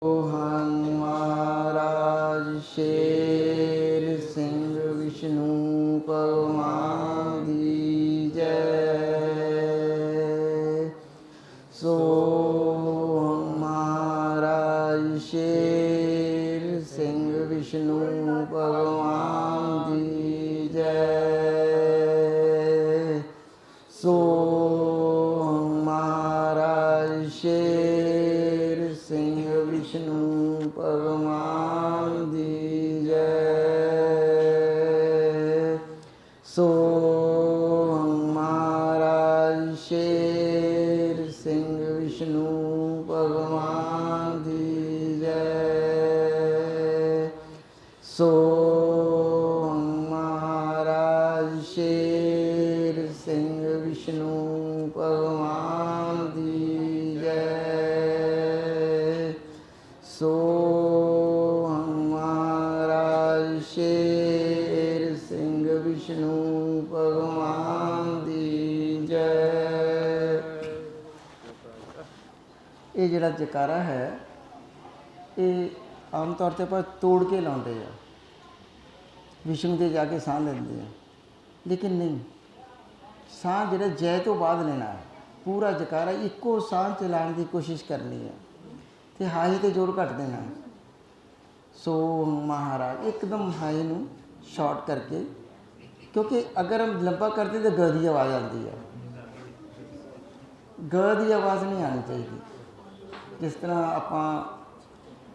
सोहन महाराज शेर सिंह विष्णु भगवान की जय। सोहन महाराज शेर सिंह विष्णु भगवान की जय। सोहन महाराज शेर सिंह विष्णु भगवान की जय। सोहन महाराज शेर सिंह विष्णु भगवान की जय। सोहन महाराज शेर सिंह विष्णु भगवान की जय। सोहन महाराज शेर सिंह विष्णु भगवान की जय। ये जिहड़ा जयकारा है ये आम तौर पर ਆਪਾਂ ਤੋੜ ਕੇ ਲਾਉਂਦੇ ਆ, विष्णु ਦੇ ਜਾ ਕੇ ਸਾਹ ਲੈਂਦੇ ਆ, लेकिन नहीं, ਸਾਹ ਜਿਹੜਾ जय तो बाद लेना है। पूरा जयकारा ਇੱਕੋ ਸਾਹ ਚਲਾਉਣ ਦੀ कोशिश करनी है ਤੇ ਹਾਏ ਤੇ ਜ਼ੋਰ ਘੱਟ ਦੇਣਾ है। सो महाराज एकदम हाई ਨੂੰ शॉर्ट करके, क्योंकि अगर हम लंबा करते तो ग की आवाज़ आती है, ग की आवाज़ नहीं आनी चाहिए। जिस तरह ਆਪਾਂ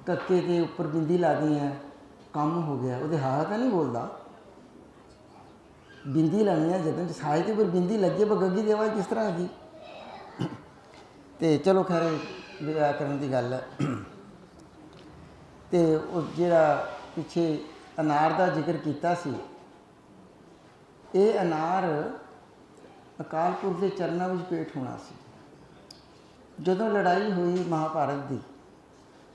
ਕੱਕੇ ਦੇ ਉੱਪਰ ਬਿੰਦੀ ਲਾਦੀ ਹੈ, ਕੰਮ ਹੋ ਗਿਆ, ਉਹਦੇ ਹਾ ਤਾਂ ਨਹੀਂ ਬੋਲਦਾ। ਬਿੰਦੀ ਲਾਣੀ ਹੈ ਜਦੋਂ ਸਾਏ ਦੇ ਉੱਪਰ ਬਿੰਦੀ ਲੱਗੇ ਪਰ ਗੱਗੀ ਦੀ ਆਵਾਜ਼ ਕਿਸ ਤਰ੍ਹਾਂ ਆਗੀ। ਤੇ ਚਲੋ ਖੈਰ ਵਿਆਕਰਨ ਦੀ ਗੱਲ ਹੈ। ਤੇ ਉਹ ਜਿਹੜਾ ਪਿੱਛੇ ਅਨਾਰ ਦਾ ਜ਼ਿਕਰ ਕੀਤਾ ਸੀ, ਇਹ ਅਨਾਰ ਅਕਾਲ ਪੁਰਖ ਦੇ ਚਰਨਾਂ ਵਿੱਚ ਭੇਟ ਹੋਣਾ ਸੀ। ਜਦੋਂ ਲੜਾਈ ਹੋਈ ਮਹਾਭਾਰਤ ਦੀ,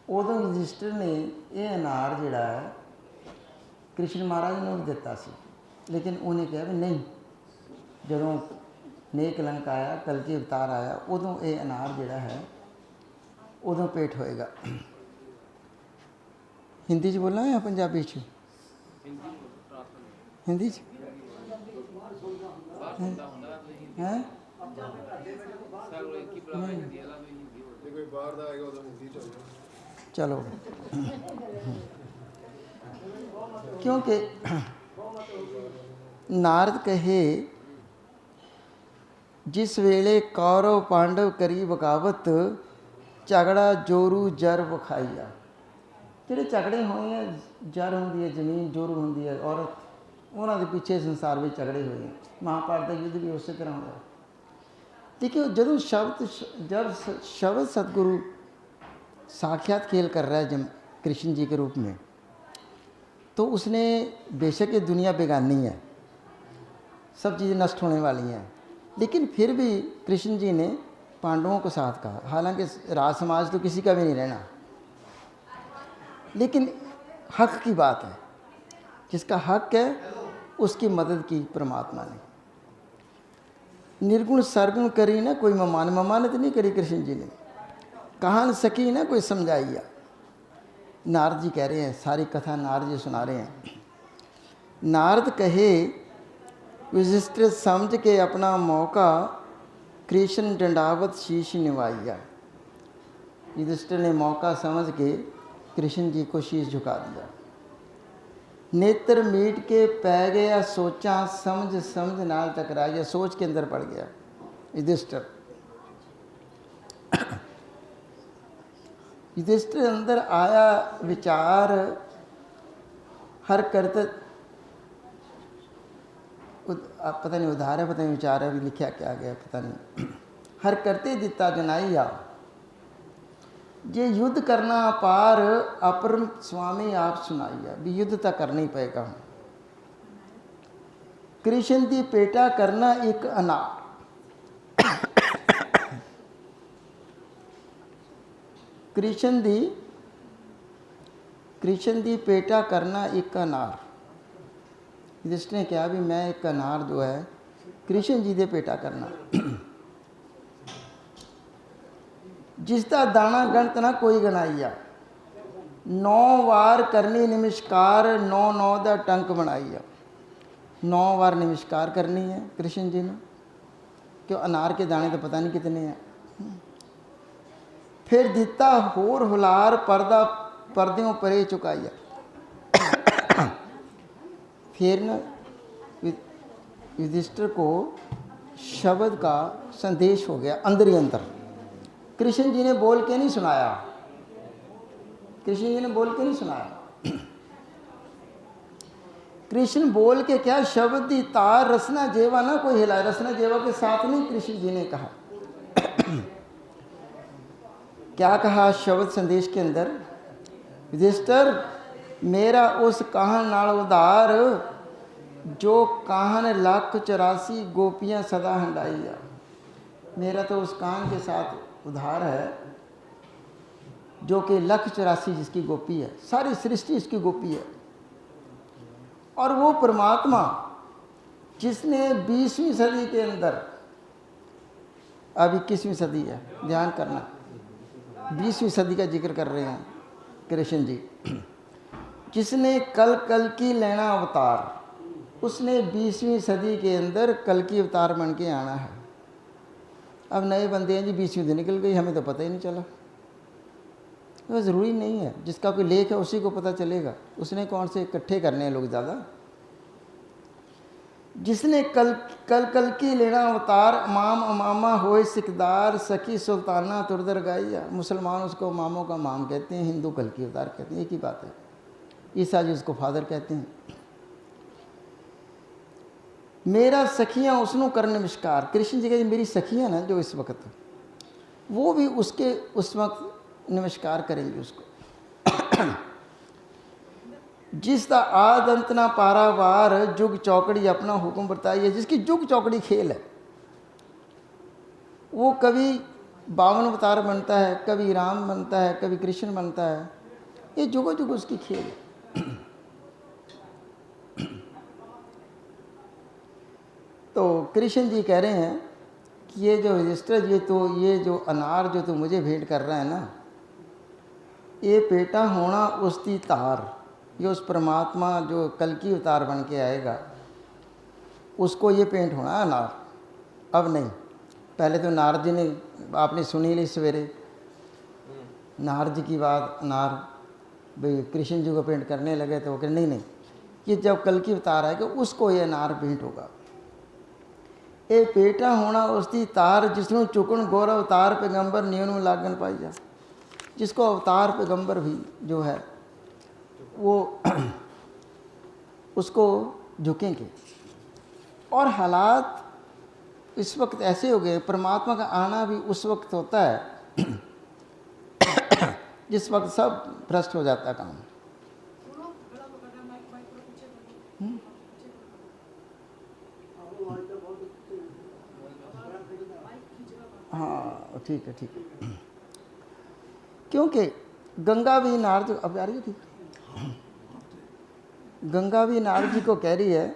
ਉਦੋਂ ਯੁਧਿਸ਼ਟਰ ਨੇ ਇਹ ਅਨਾਰ ਜਿਹੜਾ ਹੈ ਕ੍ਰਿਸ਼ਨ ਮਹਾਰਾਜ ਨੂੰ ਦਿੱਤਾ ਸੀ, ਲੇਕਿਨ ਉਹਨੇ ਕਿਹਾ ਵੀ ਨਹੀਂ, ਜਦੋਂ ਨੇਕ ਲੰਕ ਆਇਆ, ਕਲਕੀ ਅਵਤਾਰ ਆਇਆ, ਉਦੋਂ ਇਹ ਅਨਾਰ ਜਿਹੜਾ ਹੈ ਉਦੋਂ ਭੇਟ ਹੋਏਗਾ। ਹਿੰਦੀ 'ਚ ਬੋਲਾਂ ਜਾਂ ਪੰਜਾਬੀ 'ਚ? ਹਿੰਦੀ 'ਚ ਹੈ? चलो, क्योंकि नारद कहे जिस वेले कौरव पांडव करी बगावत झगड़ा जोरू जर विखाईया। ਜਿਹੜੇ ਝਗੜੇ ਹੋਏ ਆ, ਜਰ ਹੁੰਦੀ ਹੈ ਜ਼ਮੀਨ, ਜੋਰੂ ਹੁੰਦੀ ਹੈ ਔਰਤ, ਉਹਨਾਂ ਦੇ ਪਿੱਛੇ ਸੰਸਾਰ ਵਿੱਚ ਝਗੜੇ ਹੋਏ ਆ। ਮਹਾਭਾਰਤ ਦਾ ਯੁੱਧ ਵੀ ਉਸੇ ਤਰ੍ਹਾਂ ਹੋਇਆ। देखिए, जब शब्द सतगुरु साक्षात खेल कर रहा है जब कृष्ण जी के रूप में, तो उसने बेशक ये दुनिया बेगानी है, सब चीज़ें नष्ट होने वाली हैं, लेकिन फिर भी कृष्ण जी ने पांडवों को साथ कहा। हालांकि राज समाज तो किसी का भी नहीं रहना, लेकिन हक की बात है, जिसका हक है उसकी मदद की परमात्मा ने। निर्गुण सरगुण करी ना कोई ममानत नहीं करी कृष्ण जी ने, कहा न सकी ना कोई समझाइया। नारद जी कह रहे हैं, सारी कथा नारद जी सुना रहे हैं। नारद कहे युधिष्ठिर समझ के अपना मौका कृष्ण दंडावत शीश निभाइया। युधिष्ठिर ने मौका समझ के कृष्ण जी को शीश झुका दिया। नेत्र मीट के पै गया सोचा, समझ समझ नाल टकराया। सोच के अंदर पड़ गया युधिष्ठिर। युधिष्ठिर अंदर आया विचार, हर करते पता नहीं उधार है, पता नहीं विचार है, लिखा क्या गया पता नहीं। हर करते दिता जनाइया, जे युद्ध करना अपार अपरम स्वामी आप सुनाइया। भी युद्ध तो करना ही पेगा। कृष्ण दी पेटा करना एक अनार, कृष्ण दी पेटा करना एक अनार। जिसने कहा भी मैं एक अनार जो है कृष्ण जी दे पेटा करना। जिसका दाना गणत ना कोई गनाइया। 9 वार करनी नमस्कार, 9 का टंक बनाई आ। 9 बार नमस्कार करनी है कृष्ण जी ने। क्यों, अनार के दाने तो पता नहीं कितने हैं। फिर दिता होर हुलार, पर्दा पर्दों परे चुकाइया। फिर न युधिष्ठिर को शब्द का संदेश हो गया अंदर ही अंदर। कृष्ण जी ने बोल के नहीं सुनाया, कृष्ण जी ने बोल के नहीं सुनाया। कृष्ण बोल के क्या, शब्द दी तार रसना जेवा ना कोई हिलाए। रसना जेवा के साथ नहीं कृष्ण जी ने कहा। क्या कहा शब्द संदेश के अंदर, युधिष्ठिर मेरा उस काहन नाल उधार, जो काहन 1,84 गोपियाँ सदा हंडाइया। मेरा तो उस काहन के साथ उधार है जो कि 1,84 जिसकी गोपी है, सारी सृष्टि इसकी गोपी है। और वो परमात्मा जिसने 20वीं सदी के अंदर, अब 21वीं सदी है, ध्यान करना, 20वीं सदी का जिक्र कर रहे हैं कृष्ण जी, जिसने कल कल की लेना अवतार, उसने 20वीं सदी के अंदर कल की अवतार बन के आना है। अब नए बंदे हैं जी, 20वीं तो निकल गई, हमें तो पता ही नहीं चला। तो ज़रूरी नहीं है, जिसका कोई लेख है उसी को पता चलेगा। उसने कौन से इकट्ठे करने हैं लोग ज़्यादा। जिसने कल कल कल की लेना अवतार, माम अमामा होए सिकदार, सखी सुल्ताना तुरदर गाइया। मुसलमान उसको मामों का माम कहते हैं, हिंदू कल की अवतार कहते हैं, एक ही बात है। ईसाई उसको फादर कहते हैं। मेरा सखियाँ उसनों कर नमस्कार। कृष्ण जी कहते मेरी सखियाँ ना जो इस वक्त, वो भी उसके उस वक्त नमस्कार करेंगे उसको। जिसका आद अंत ना पारावार, जुग चौकड़ी अपना हुक्म बताइए। जिसकी जुग चौकड़ी खेल है, वो कभी 52 अवतार बनता है, कभी राम बनता है, कभी कृष्ण बनता है। ये जुगो जुग उसकी खेल है। तो कृष्ण जी कह रहे हैं कि ये जो रजिस्टर, ये जो अनार जो तू मुझे भेंट कर रहा है ना, ये पेटा होना उसकी तार, ये उस परमात्मा जो कल की अवतार बन के आएगा उसको ये पेंट होना है अनार। अब नहीं, पहले तो नारद जी ने, आपने सुनी ली सवेरे नारद जी की बात, अनार भाई कृष्ण जी को पेंट करने लगे तो वो कह नहीं, ये जब कल की अवतार आएगा उसको ये अनार पेंट होगा। ये पेटा होना उसकी तार, जिसनों चुकन गौर अवतार पैगंबर नियन लागन पाई जा। जिसको अवतार पैगंबर भी जो है वो उसको झुकेंगे। और हालात इस वक्त ऐसे हो गए, परमात्मा का आना भी उस वक्त होता है जिस वक्त सब भ्रष्ट हो जाता है काम। हाँ ठीक है। क्योंकि गंगा भी नारद, अब आ रही है ठीक, गंगा भी नारद जी को कह रही है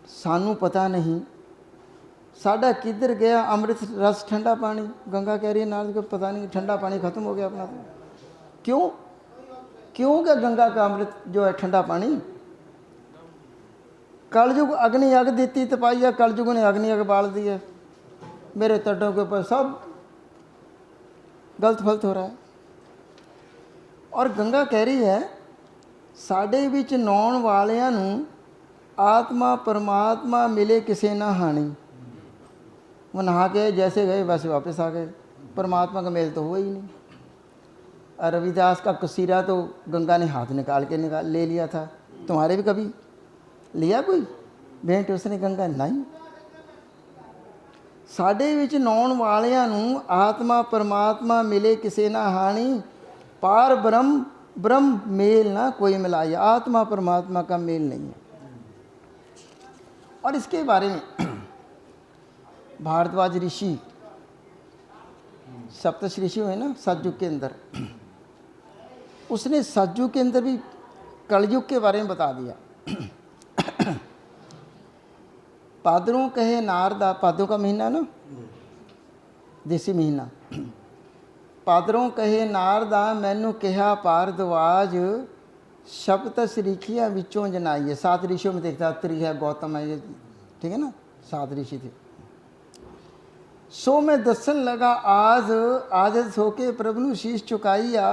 सानू पता नहीं साडा किधर गया अमृत रस ठंडा पानी। गंगा कह रही है नारद को पता नहीं ठंडा पानी खत्म हो गया अपना। तो क्यों क्या गंगा का अमृत जो है ठंडा पानी, कलयुग अग्नि अग देती तपाइया, कलयुग ने अग्नि अग बाल दी है। मेरे तटों के ऊपर सब गलत फलत हो रहा है। और गंगा कह रही है साडे विच नौण वालियां नूं आत्मा परमात्मा मिले किसे ना हानि। वो नहा के जैसे गए वैसे वापस आ गए, परमात्मा का मेल तो हुआ ही नहीं। और रविदास का कसीरा तो गंगा ने हाथ निकाल ले लिया था। तुम्हारे भी कभी लिया कोई भेंट उसने गंगा? नहीं। साडे विच नौण वालियां नूं आत्मा परमात्मा मिले किसे ना हानि, पार ब्रह्म ब्रह्म मेल ना कोई मिलाए। आत्मा परमात्मा का मेल नहीं है। और इसके बारे में भारद्वाज ऋषि, सप्तर्षि ऋषि हुए ना सतयुग के अंदर, उसने सतयुग के अंदर भी कलयुग के बारे में बता दिया। भाद्रों कहे नारदा, भादों का महीना ना, देसी महीना, ਪਾਦਰੋਂ ਕਹੇ ਨਾਰਦਾ ਮੈਨੂੰ ਕਿਹਾ ਭਾਰद्वाज शब्द ऋषियाँ विचों जनाइए। 7 ऋषियों में देखता अत्रि है, गौतम है, ये ठीक है ना, 7 ऋषि थे। सो मैं दसन लगा आज आजस होके प्रभु नु शीश चुकाइया।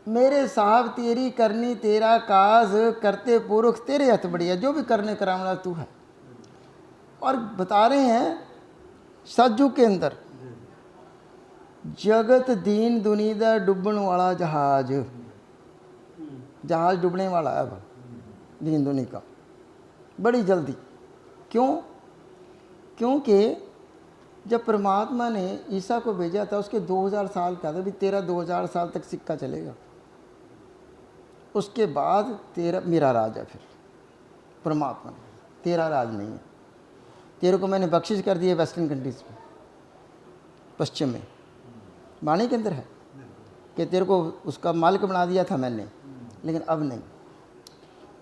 मेरे साहब तेरी करनी तेरा काज करते पुरख तेरे हथ बढ़िया। जो भी करने करावना तू है। और बता रहे हैं सतयुग के अंदर जगत दीन दुनी दा डुबन वाला जहाज, जहाज डूबने वाला है अब दीन दुनी का बड़ी जल्दी। क्यों? क्योंकि जब परमात्मा ने ईसा को भेजा था उसके 2000 साल का था, भी तेरा 2000 साल तक सिक्का चलेगा, उसके बाद तेरा मेरा राज है। फिर परमात्मा ने तेरा राज नहीं है, तेरे को मैंने बख्शिश कर दी है वेस्टर्न कंट्रीज में, पश्चिम में वाणी के अंदर है कि तेरे को उसका मालिक बना दिया था मैंने, लेकिन अब नहीं।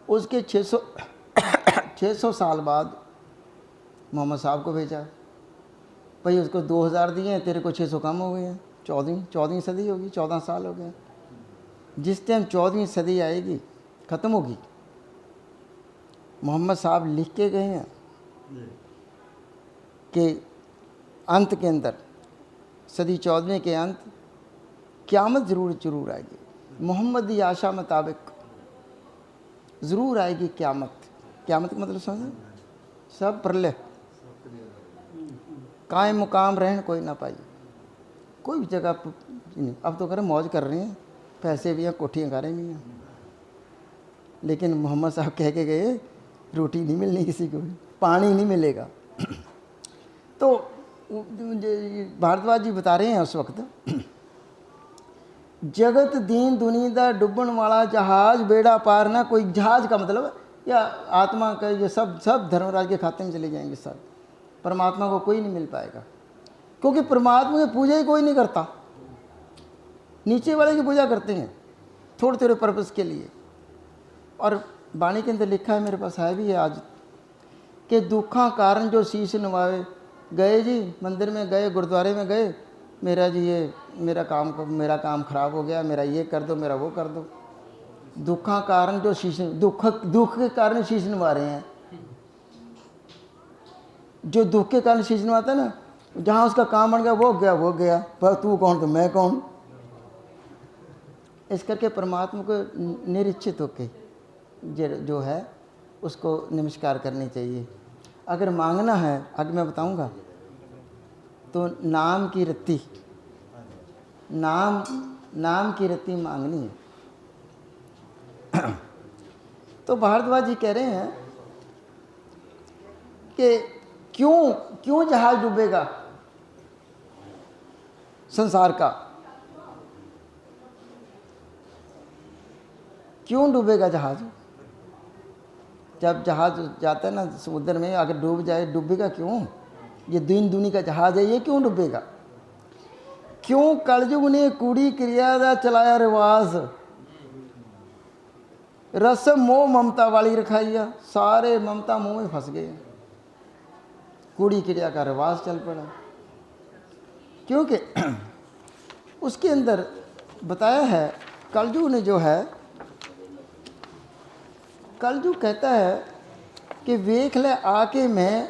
उसके 600 साल बाद मोहम्मद साहब को भेजा, भाई उसको 2000 दिए हैं, तेरे को 600 कम हो गए हैं। 14वीं सदी होगी, 14 साल हो गए। जिस टाइम 14वीं सदी आएगी ख़त्म होगी, मोहम्मद साहब लिख के गए हैं कि अंत के अंदर सदी 14वीं के अंत क़यामत ज़रूर आएगी। मोहम्मद की आशा मुताबिक ज़रूर आएगी क़यामत। क़यामत का मतलब समझे, सब प्रलय, कायम मुकाम रहन कोई ना पाई, कोई भी जगह नहीं। अब तो करें मौज कर रहे हैं, पैसे भी हैं, कोठियाँ कारें भी हैं, लेकिन मोहम्मद साहब कह के गए रोटी नहीं मिलनी किसी को भी, पानी नहीं मिलेगा। तो भारद्वाज जी बता रहे हैं उस वक्त जगत दीन दुनी दा डुबन वाला जहाज बेड़ा पार ना। कोई जहाज का मतलब या आत्मा का, ये सब धर्मराज के खाते में चले जाएंगे सब, परमात्मा को कोई नहीं मिल पाएगा। क्योंकि परमात्मा की पूजा ही कोई नहीं करता, नीचे वाले की पूजा करते हैं थोड़े थोड़े पर्पज़ के लिए। और वाणी के अंदर लिखा है, मेरे पास है भी है आज, कि दुखा कारण जो शीश नवाए गए जी, मंदिर में गए, गुरुद्वारे में गए, मेरा जी ये मेरा काम ख़राब हो गया, मेरा ये कर दो, मेरा वो कर दो। दुखा कारण जो शीश, दुख के कारण शीश नवा रहे हैं। जो दुख के कारण शीश नवाता है ना, जहाँ उसका काम बन गया वो गया, पर तू कौन तो मैं कौन। इस करके परमात्मा को निरीक्षित होके जो है उसको नमस्कार करनी चाहिए। अगर मांगना है, आगे मैं बताऊंगा, तो नाम की रत्ती, नाम की रत्ती मांगनी है। तो भारद्वाज जी कह रहे हैं कि क्यों जहाज डूबेगा संसार का, क्यों डूबेगा जहाज। जब जहाज जाता है ना समुद्र में, अगर डूब जाए, डूबेगा क्यों। ये दीन दुनी का जहाज है, ये क्यों डूबेगा। क्यों कलयुग ने कूड़ी क्रिया का चलाया रिवाज, रस्म मोह ममता वाली रखाई है, सारे ममता मुंह में फंस गए, कूड़ी क्रिया का रिवाज चल पड़ा। क्योंकि उसके अंदर बताया है, कलयुग ने जो है, कलयुग कहता है कि वेख ले आके मैं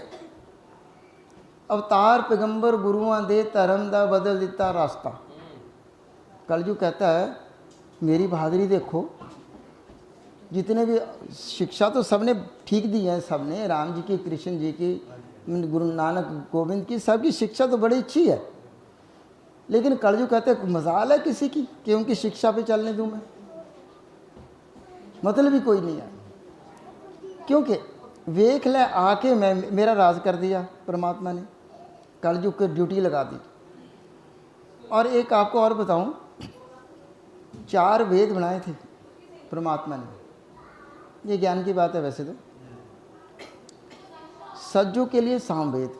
अवतार पैगंबर गुरुआं दे धर्म दा बदल दिता रास्ता। कलयुग कहता है मेरी बहादुरी देखो, जितने भी शिक्षा तो सबने ठीक दी है, सबने, राम जी की, कृष्ण जी की, गुरु नानक गोविंद की, सबकी शिक्षा तो बड़ी अच्छी है। लेकिन कलयुग कहते हैं मजाल है किसी की कि उनकी शिक्षा पे चलने दूँ मैं, मतलब ही कोई नहीं है। क्योंकि वेख ले आके मैं, मेरा राज कर दिया परमात्मा ने, कलयुग की ड्यूटी लगा दी। और एक आपको और बताऊं, 4 वेद बनाए थे परमात्मा ने, ये ज्ञान की बात है वैसे तो। सतयुग के लिए सामवेद,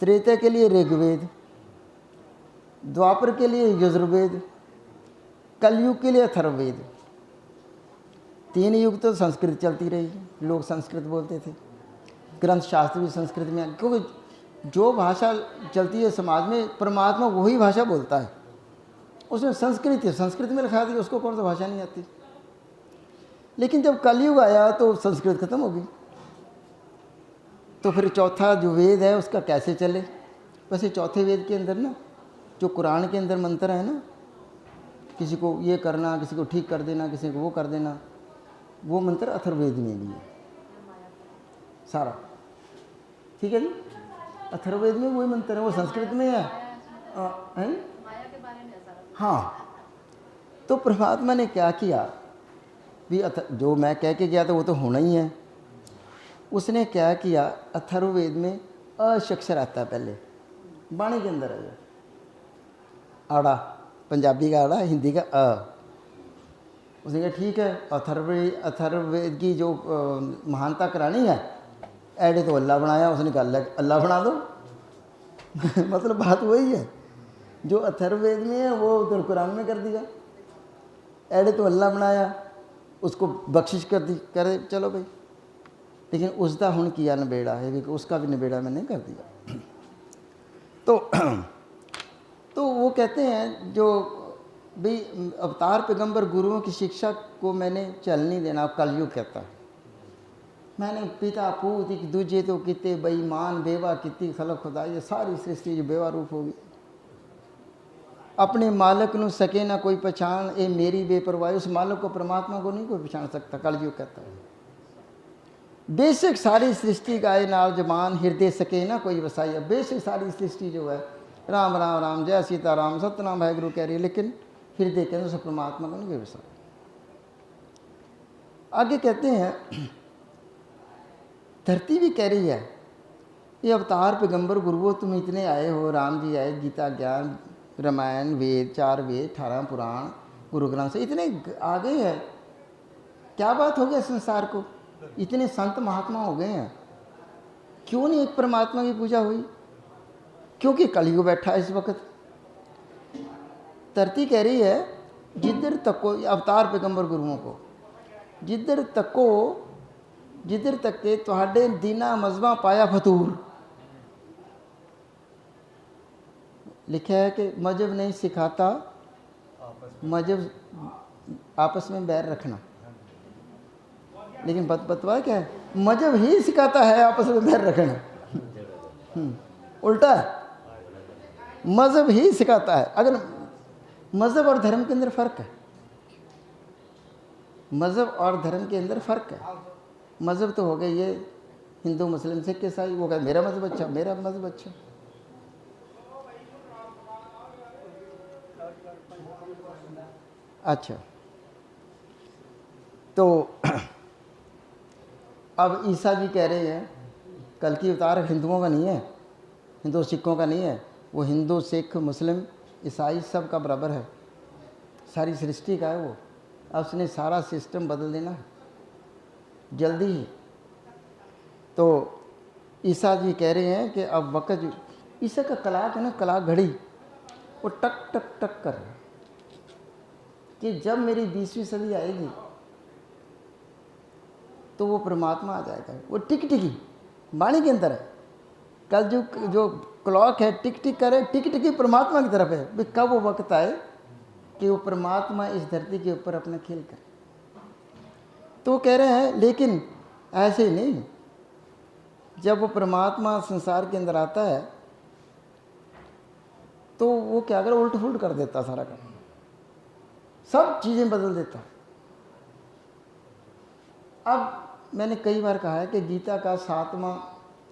त्रेता के लिए ऋग्वेद, द्वापर के लिए यजुर्वेद, कलयुग के लिए अथर्ववेद। 3 युग तो संस्कृत चलती रही, लोग संस्कृत बोलते थे, ग्रंथ शास्त्र भी संस्कृत में, क्योंकि जो भाषा चलती है समाज में, परमात्मा वही भाषा बोलता है। उसमें संस्कृत है, संस्कृत में लिखा दी, उसको कौन सा भाषा नहीं आती। लेकिन जब कलयुग आया तो संस्कृत खत्म हो गई, तो फिर चौथा जो वेद है उसका कैसे चले। वैसे चौथे वेद के अंदर ना, जो कुरान के अंदर मंत्र है ना, किसी को ये करना, किसी को ठीक कर देना, किसी को वो कर देना, वो मंत्र अथर्ववेद में भी है सारा। ठीक है जी, अथर्ववेद में वही मंत्र है, वो संस्कृत में है। हाँ, तो परमात्मा ने क्या किया भी, जो मैं कह के गया था वो तो होना ही है। उसने क्या किया, अथर्ववेद में अक्षर आता है पहले, बाणी के अंदर है आड़ा, पंजाबी का आड़ा, हिंदी का अ। उसने कहा ठीक है, अथर्ववेद की जो महानता करानी है, ऐडे तो अल्लाह बनाया, उसने कहा अल्लाह बना दो। मतलब बात वही है, जो अथर्ववेद में है वो उधर कुरान में कर दिया। ऐडे तो अल्लाह बनाया, उसको बख्शिश कर दी, करे चलो भाई। लेकिन उसका हुण किया नबेड़ा है, उसका भी नबेड़ा मैंने कर दिया। तो वो कहते हैं जो भाई अवतार पैगंबर गुरुओं की शिक्षा को मैंने चल नहीं देना। कलयुग कहता है मैंने पिता पूत एक दूजे तो किते बेईमान बेवा किती खलक खुदा, ये सारी सृष्टि जो बेवारूप होगी। अपने मालक ਨੂੰ सके ना कोई पहचान, ये मेरी बेपरवाही। उस मालक को, परमात्मा को नहीं कोई पहचान सकता। कलयुग कहता है बेशक सारी सृष्टि गाए नाल जमान, हृदय सके ना कोई वसाई। बेशक सारी सृष्टि जो है राम राम राम जय सीता राम सतनाम वाहिगुरु कह रही है, लेकिन हृदय के अंदर परमात्मा को नहीं कोई वसा। आगे कहते हैं धरती भी कह रही है, ये अवतार पैगंबर गुरुओं तुम इतने आए हो, राम जी आए, गीता ज्ञान रामायण वेद 4 वेद 18 पुराण गुरु ग्रंथ से इतने आगे है। क्या बात हो गया संसार को, इतने संत महात्मा हो गए हैं, क्यों नहीं एक परमात्मा की पूजा हुई? क्योंकि कलयुग बैठा है इस वक्त। धरती कह रही है जिधर तको, अवतार पैगंबर गुरुओं को, जिधर तको जिधर तके तुहाडे दीना मजहबा पाया फतूर। लिखा है कि मजहब नहीं सिखाता, मजहब आपस में बैर रखना। लेकिन बतवा क्या है, मजहब ही सिखाता है आपस में बैर रखना। उल्टा है, मजहब ही सिखाता है। अगर मजहब और धर्म के अंदर फ़र्क है, मजहब और धर्म के अंदर फ़र्क है। मजहब तो हो गए ये हिंदू मुस्लिम सिख ईसाई, वो कहे मेरा मजहब अच्छा, मेरा मजहब अच्छा। अच्छा, तो अब ईसा जी कह रहे हैं कल की अवतार हिंदुओं का नहीं है, हिंदू सिखों का नहीं है, वो हिंदू सिख मुस्लिम ईसाई सब का बराबर है, सारी सृष्टि का है वो। अब उसने सारा सिस्टम बदल देना है जल्दी ही। तो ईसा जी कह रहे हैं कि अब वक्त, ईसा का कलाक है ना, कलाक घड़ी, वो टक टक टक कर रहा है कि जब मेरी 20वीं सदी आएगी तो वो परमात्मा आ जाएगा। वो टिक टिकी वाणी के अंदर है। कल जो क्लॉक है टिक टिक करे, टिक टिकी परमात्मा की तरफ है। भी कब वो वक्त आए कि वो परमात्मा इस धरती के ऊपर अपना खेल करे। तो कह रहे हैं लेकिन ऐसे नहीं, जब वो परमात्मा संसार के अंदर आता है तो वो क्या करे, उल्ट फुल्ट कर देता, सारा काम, सब चीज़ें बदल देता। अब मैंने कई बार कहा है कि गीता का 7वां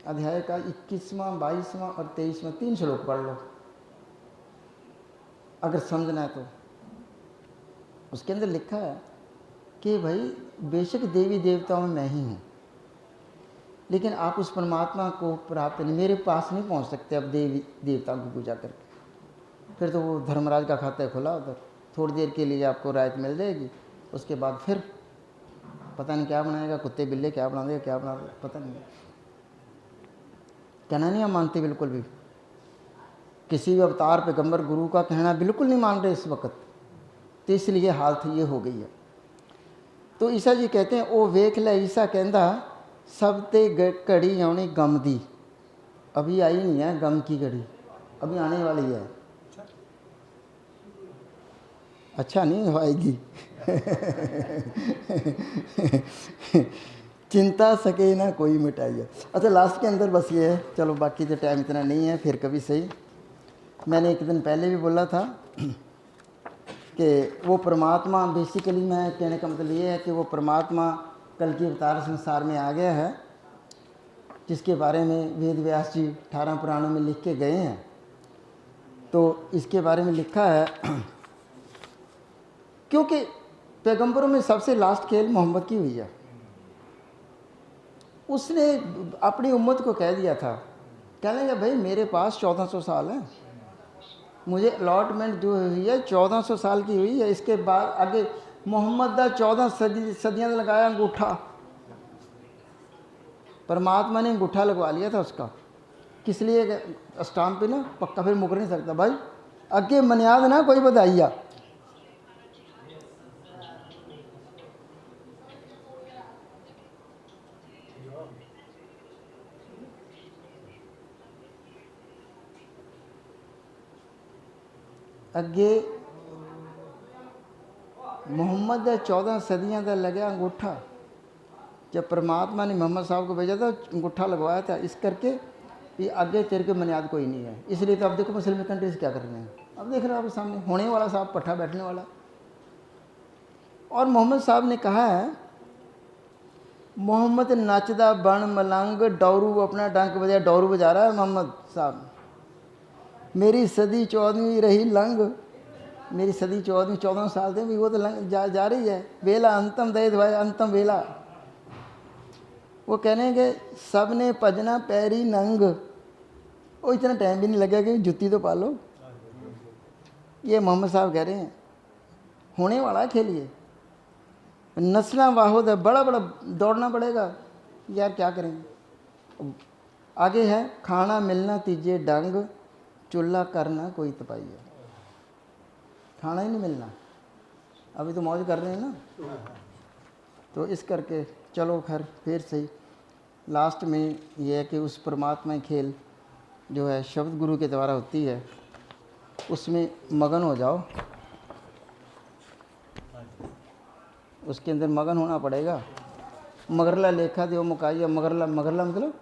अध्याय का 21वां 22वां और 23वां 3 श्लोक पढ़ लो अगर समझना है तो। उसके अंदर लिखा है कि भाई बेशक देवी देवताओं में मैं ही हूँ, लेकिन आप उस परमात्मा को प्राप्त नहीं, मेरे पास नहीं पहुँच सकते अब देवी देवताओं की पूजा करके। फिर तो वो धर्मराज का खाता है खुला उधर, थोड़ी देर के लिए आपको राहत मिल जाएगी, उसके बाद फिर पता नहीं क्या बनाएगा, कुत्ते बिल्ले क्या बना देगा, क्या बना देगा पता नहीं। कहना नहीं हम मानते बिल्कुल भी, किसी भी अवतार पैगंबर गुरु का कहना बिल्कुल नहीं मान रहे इस वक्त, तो इसलिए हालत ये हो गई है। तो ईसा जी कहते हैं ओ वेख ले, ईसा कहता सब ते घड़ी आनी गम दी, अभी आई नहीं है गम की घड़ी, अभी आने वाली है। अच्छा नहीं आएगी। चिंता सके ना कोई मिटाइए। अच्छा लास्ट के अंदर बस ये है, चलो बाकी तो टाइम इतना नहीं है, फिर कभी सही। मैंने एक दिन पहले भी बोला था कि वो परमात्मा, बेसिकली मैं कहने का मतलब ये है कि वो परमात्मा कल की अवतार संसार में आ गया है, जिसके बारे में वेद व्यास जी 18 पुराणों में लिख के गए हैं। तो इसके बारे में लिखा है क्योंकि पैगंबरों में सबसे लास्ट खेल मोहम्मद की हुई है। उसने अपनी उम्मत को कह दिया था, कहने लगा भाई मेरे पास 1400 साल है, मुझे अलॉटमेंट जो हुई है 1400 साल की हुई है। इसके बाद आगे मोहम्मद का 14 सदियाँ लगाया अंगूठा, परमात्मा ने अंगूठा लगवा लिया था उसका। किस लिए? स्टाम्प पे ना पक्का फिर मुकर नहीं सकता भाई, अगे मनियाद ना कोई बधाइया। अगे मोहम्मद का 14 सदियाँ का लगे अंगूठा, जब परमात्मा ने मोहम्मद साहब को भेजा था अंगूठा लगवाया था, इस करके कि आगे तेरे के मनियाद कोई नहीं है। इसलिए तो अब देखो मुस्लिम कंट्रीज क्या कर रहे हैं, अब देख रहे हो आप सामने होने वाला साहब पट्ठा बैठने वाला। और मोहम्मद साहब ने कहा है, मोहम्मद नचदा बन मलंग डौरू अपना डंक बजा, डौरू बजा रहा है मोहम्मद साहब। मेरी सदी 14वीं रही लंग, मेरी सदी 14वीं 14 साल से भी वो तो लंग जा रही है। वेला अंतम दे दवाए अंतम वेला। वो कहने के सब ने भजना पैरी नंग, वो इतना टाइम भी नहीं लगेगा कि जुत्ती तो पालो। ये मोहम्मद साहब कह रहे हैं होने वाला है खेलिए, नस्ना वाहो है, बड़ा बड़ा दौड़ना पड़ेगा यार, क्या करेंगे। आगे है खाना मिलना तीजे डंग, चूल्हा करना कोई तपाइया। खाना ही नहीं मिलना, अभी तो मौज कर रहे हैं ना। तो इस करके चलो खैर फिर सही, लास्ट में ये है कि उस परमात्मा की खेल जो है शब्द गुरु के द्वारा होती है, उसमें मगन हो जाओ, उसके अंदर मगन होना पड़ेगा। मगरला लेखा दो मुकाइया, मगरला मगरला मतलब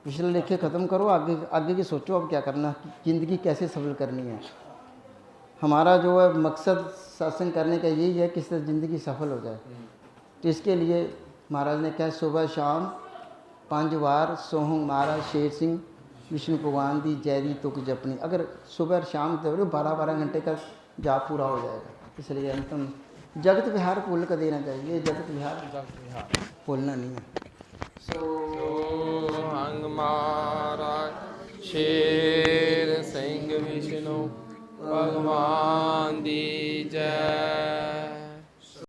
पिछले लेखे ख़त्म करो, आगे आगे की सोचो अब क्या करना, ज़िंदगी कैसे सफल करनी है। हमारा जो है मकसद सत्संग करने का यही है कि इससे ज़िंदगी सफल हो जाए। तो इसके लिए महाराज ने कहा सुबह शाम 5 बार सोहंग महाराज शेर सिंह विष्णु भगवान दी जय दी तुक जपनी। अगर सुबह और शाम तो 12-12 घंटे का जाप पूरा हो जाएगा। इसलिए अंतम जगत विहार भूल कर देना चाहिए, जगत विहार भूलना नहीं है। सोहंग महाराज शेर सिंह विष्णु भगवान दी जय।